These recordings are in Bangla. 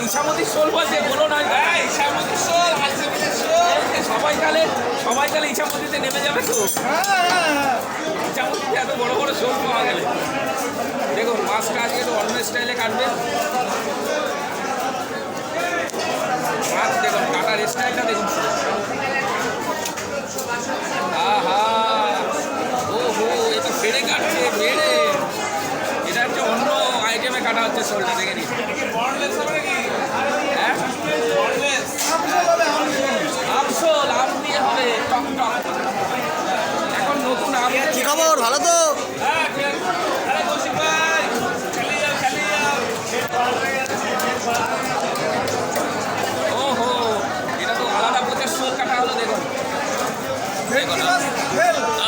ইছামতির শোল বলছে, বলো না। ইছামতির শোল, সবাই তাহলে ইছামতিতে নেমে যাবে তো। ইছামতিতে এত বড় বড় শোল পাওয়া গেলে। দেখুন মাছটা আজকে একটু অন্য স্টাইলে কাটবে। মাছ দেখুন কাটার স্টাইলটা দেখুন। আহা, ও হো, এ তো বেড়ে কাটছে, বেড়ে। এটা হচ্ছে অন্য আইটেমে কাটা হচ্ছে শোলটা, দেখে নিন। হ্যাঁ, আমশোল, আম দিয়ে হবে টক টক। এখন নতুন আম। কি খবর, ভালো তো? ওহো, এটা তো আলাদা প্রচের শোল কাটা হলো। দেখুন দেখুন,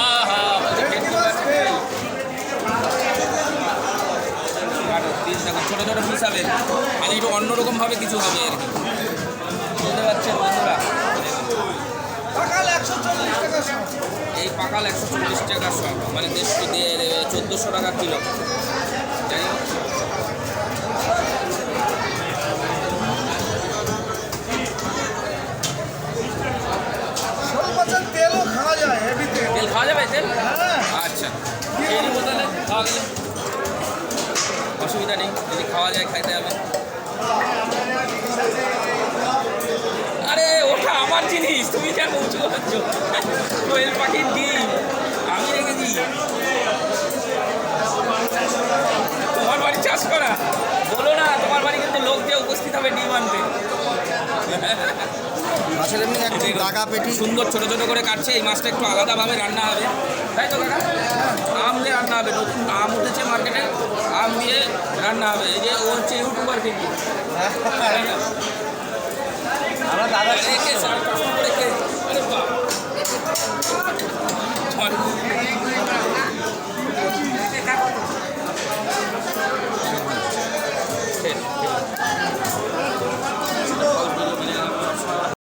আহা, দেখুন ছোটো ছোটো পিস হবে। মানে একটু অন্যরকমভাবে কিছু হবে আর কি, বুঝতে পারছেন বন্ধুরা। এই পাকাল 140 টাকা শো, মানে 1400 টাকা কিলো। যাই হোক, তেলও খাওয়া যায়, তেল খাওয়া যাবে? তেল আচ্ছা, খেয়ে নিবো তাহলে। খাওয়া গেলে অসুবিধা নেই, যদি খাওয়া যায় খাইতে হবে। আরে ওটা আমার জিনিস, তুমি যা উঁচু করছো। কোয়েল পাখির ডিম আমি রেখেছি। তোমার বাড়ি চাষ করা, বলো না। তোমার বাড়ি কিন্তু লোক যে উপস্থিত হবে ডিম আনতে। মাছের এমনি একটু টাকা পেটি সুন্দর ছোটো ছোটো করে কাটছে। এই মাছটা একটু আলাদাভাবে রান্না হবে, তাই তো কাকা? আম দিয়ে রান্না হবে, নতুন আম উঠেছে মার্কেটে, আম দিয়ে রান্না হবে। এই যে ও হচ্ছে ইউটিউবার কিন্তু। আমরা দাদা রেখে